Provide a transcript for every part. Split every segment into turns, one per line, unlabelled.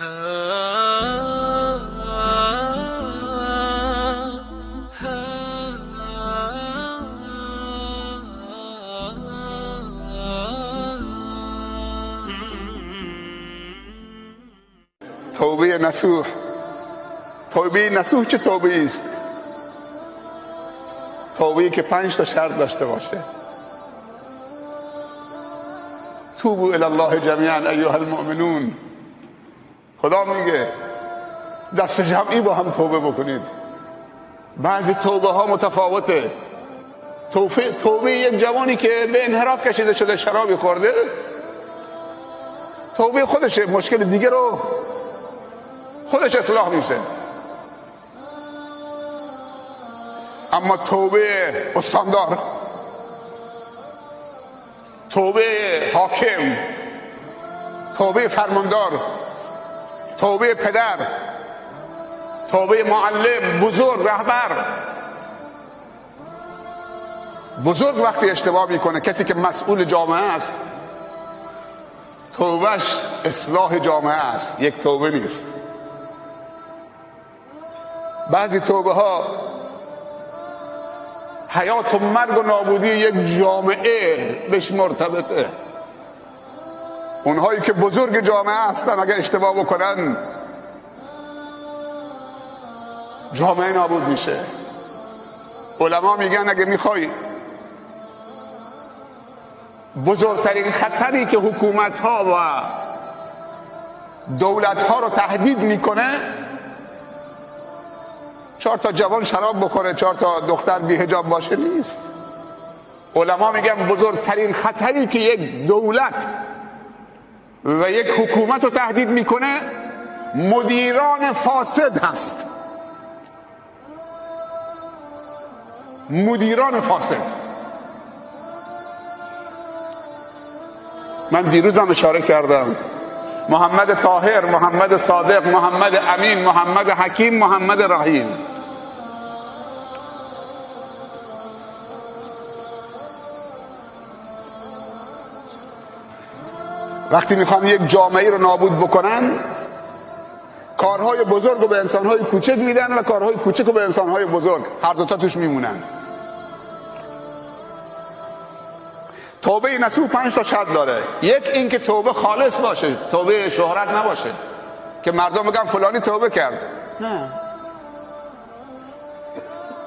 توبه نصوح. توبه نصوح چه توبه است؟ توبه‌ای که 5 تا شرط داشته باشه. توبوا الی الله جمیعا ایها المؤمنون. خدا میگه دست جمعی با هم توبه بکنید. بعضی توبه ها متفاوته. توبه یک جوانی که به انحراف کشیده شده، شرابی خورده، توبه خودشه، مشکل دیگه رو خودش اصلاح میشه. اما توبه استاندار، توبه حاکم، توبه فرماندار، توبه پدر، توبه معلم، بزرگ، رهبر. بزرگ وقتی اشتباه میکنه، کسی که مسئول جامعه است، توبهش اصلاح جامعه است، یک توبه نیست. بعضی توبه ها حیات و مرگ و نابودی یک جامعه بهش مرتبطه. اونهایی که بزرگ جامعه هستن اگه اشتباه بکنن، جامعه نابود میشه. علما میگن اگه میخوای بزرگترین خطری که حکومت ها و دولت ها رو تهدید میکنه 4 تا جوان شراب بخوره، 4 تا دختر بی حجاب باشه نیست. علما میگن بزرگترین خطری که یک دولت و یک حکومت رو تهدید میکنه مدیران فاسد هست. مدیران فاسد. من دیروزم اشاره کردم، محمد طاهر، محمد صادق، محمد امین، محمد حکیم، محمد رحیم. وقتی میخوان یک جامعه رو نابود بکنن، کارهای بزرگ رو به انسانهای کوچک میدن و کارهای کوچک رو به انسانهای بزرگ، هر دوتا توش میمونن. توبه نصوح 5 تا شرط داره. یک، این که توبه خالص باشه، توبه شهرت نباشه که مردم بگن فلانی توبه کرد. نه،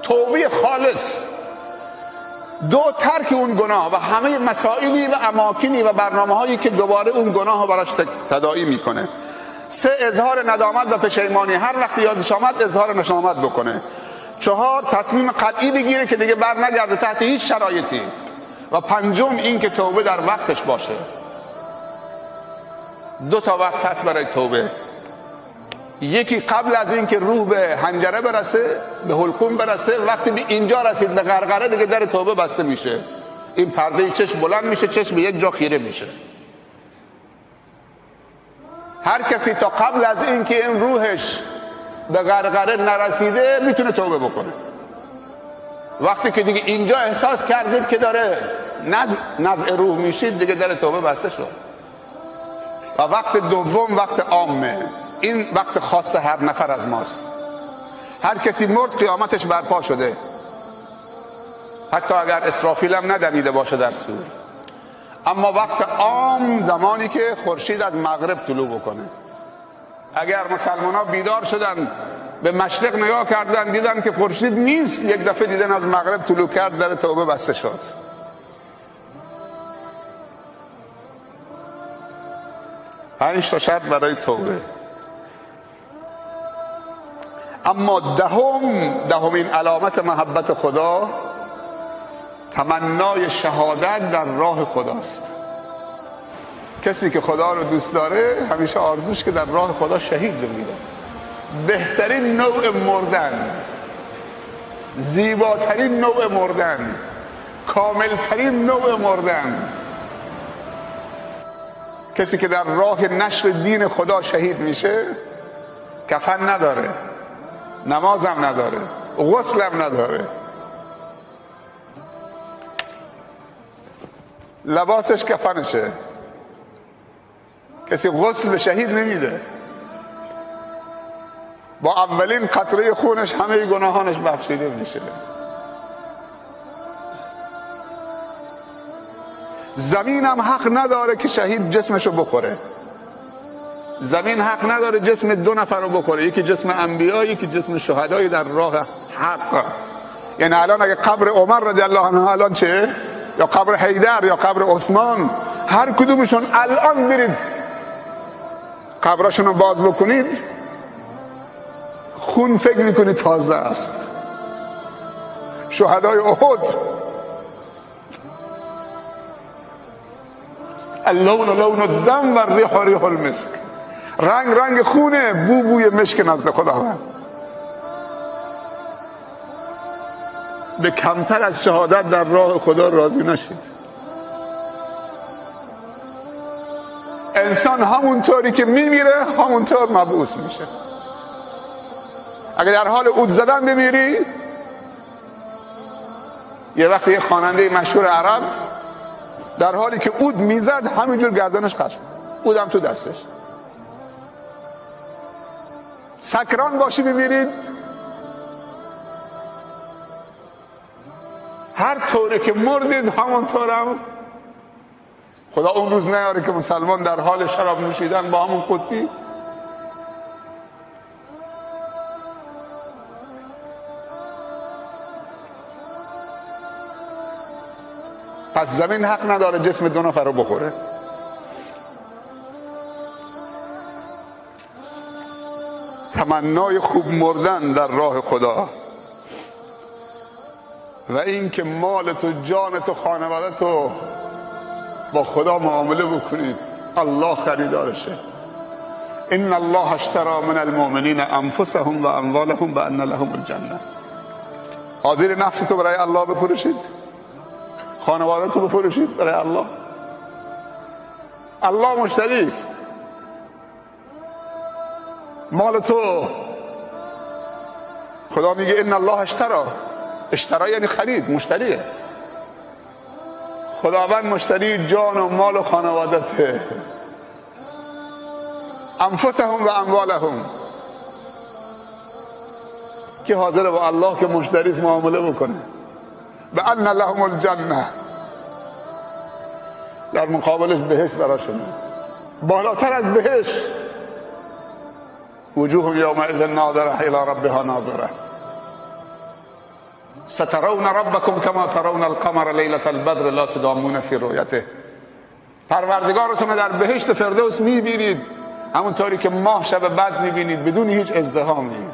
توبه خالص. 2، ترک اون گناه و همه مسائلی و اماکنی و برنامه هایی که دوباره اون گناه رو براش تداعی میکنه. 3، اظهار ندامت و پشیمانی، هر وقت یادش آمد اظهار ندامت بکنه. 4، تصمیم قطعی بگیره که دیگه بر نگرده تحت هیچ شرایطی. و 5، این که توبه در وقتش باشه. 2 تا وقت هست برای توبه. یکی قبل از این که روح به حنجره برسه، به حلقوم برسه، وقتی به اینجا رسید به غرغره، دیگه در توبه بسته میشه. این پرده چشم بلند میشه، چشم به یک جا خیره میشه. هر کسی تا قبل از این که این روحش به غرغره نرسیده میتونه توبه بکنه. وقتی که دیگه اینجا احساس کردید که داره نزع روح میشید، دیگه در توبه بسته شد. و وقت دوم وقت عامه. این وقت خاص هر نفر از ماست. هر کسی مرد قیامتش برپا شده، حتی اگر اسرافیل هم ندمیده باشه در صور. اما وقت عام زمانی که خورشید از مغرب طلوع بکنه. اگر مسلمان ها بیدار شدن، به مشرق نگاه کردن، دیدن که خورشید نیست، یک دفعه دیدن از مغرب طلوع کرد، در توبه بسته شد. پنج تا شرط برای توبه. اما دهمین علامت محبت خدا تمنای شهادت در راه خداست. کسی که خدا رو دوست داره همیشه آرزوش که در راه خدا شهید بمیره. بهترین نوع مردن، زیباترین نوع مردن، کاملترین نوع مردن. کسی که در راه نشر دین خدا شهید میشه کفن نداره، نمازم نداره، غسلم نداره، لباسش کفنشه. کسی غسل به شهید نمیده. با اولین قطره خونش همه گناهانش بخشیده میشه. زمین هم حق نداره که شهید جسمشو بخوره. زمین حق نداره جسم دو نفر رو بخوره، یکی جسم انبیا، یکی جسم شهدای در راه حق. یعنی الان اگه قبر عمر رضی الله عنه الان چه، یا قبر حیدر یا قبر عثمان، هر کدومشون الان برید قبرشون رو باز بکنید، خون فکر میکنید تازه است. شهدای احد اللون لون الدم و الریح ریح المسک، رنگ خونه، بوی مشک نزد خداوند. به کمتر از شهادت در راه خدا راضی نشید. انسان همونطوری که میمیره همونطور مبعوث میشه. اگه در حال عود زدن بمیری، یه وقتی یه خواننده مشهور عرب در حالی که عود میزد همینجور گردنش خشم، عودم تو دستش. سکران باشی بمیرید، هر طوری که مردید همونطورم. خدا اون روز نیاره که مسلمان در حال شراب نوشیدن با همون قطی. پس زمین حق نداره جسم دو نفر رو بخوره. تمنای خوب مردن در راه خدا و این که مال تو، جان تو، خانواده تو با خدا معامله بکنید، الله خریدارشه. ان الله اشتری من المؤمنین انفسهم و اموالهم بان لهم الجنه. حاضر نفس تو برای الله بفروشید، خانواده تو بفروشید برای الله. الله مشتری است. مال تو، خدا میگه ان الله اشترا یعنی خرید، مشتریه. خداوند مشتری جان و مال و خانوادته. انفسهم و اموالهم، که حاضر با الله که مشتریست معامله بکنه. بأن لهم الجنه، در مقابلش بهشت براشون، بالاتر از بهشت. وجوه یومئذ ناظره الی ربها ناظره سترون ربکم کما ترون القمر لیلة البدر لا تضامون فی رؤیته. پروردگارتون در بهشت فردوس میبینید همونطوری که ماه شب بدر میبینید، بدون هیچ ازدحامی.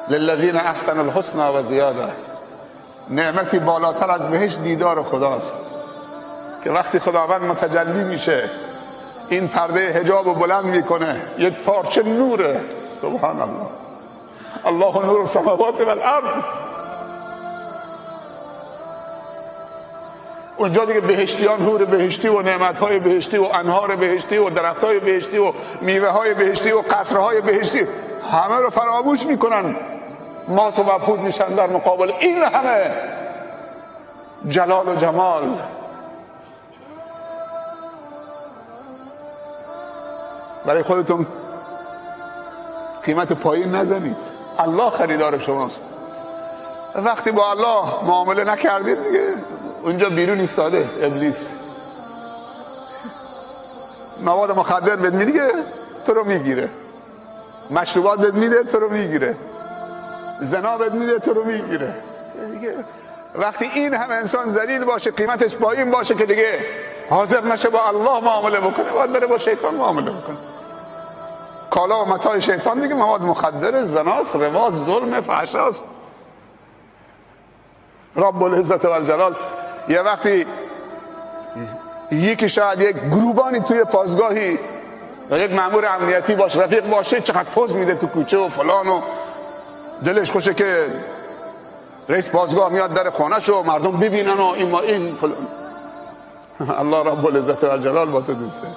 للذین احسنوا الحسنى و زیاده. نعمتی بالاتر از بهشت دیدار خداست که وقتی خداوند متجلی میشه این پرده حجاب رو بلند میکنه، یک پارچه نوره. سبحان الله، الله نور السماوات و الارض. اونجا دیگه بهشتیان، حور بهشتی و نعمتهای بهشتی و انهار بهشتی و درختهای بهشتی و میوههای بهشتی و قصرهای بهشتی همه رو فراموش میکنن، مات و مبهوت میشن در مقابل این همه جلال و جمال. برای خودتون قیمت پایین نزنید، الله خریدار شماست. وقتی با الله معامله نکردید دیگه اونجا بیرون ایستاده ابلیس. مواد مخدر بهت میده تو رو میگیره، مشروبات بهت میده تو رو میگیره، زنا بهت میده تو رو میگیره دیگه. وقتی این همه انسان ذلیل باشه، قیمتش پایین باشه که دیگه حاضر نشه با الله معامله بکنه، باید بره با شیطان معامله بکنه. کالا و متاع شیطان دیگه مواد مخدر، زناست، رواست، ظلم، فحشاست. رب العزت و الجلال یه وقتی یکی شاید یک گروبانی توی پاسگاهی و یک مأمور امنیتی باش رفیق باشه، چقدر پوز میده تو کوچه و فلان و دلش خوشه که رئیس پاسگاه میاد در خونه‌شو و مردم ببینن و این فلان. الله رب العزت و الجلال با تو دوسته.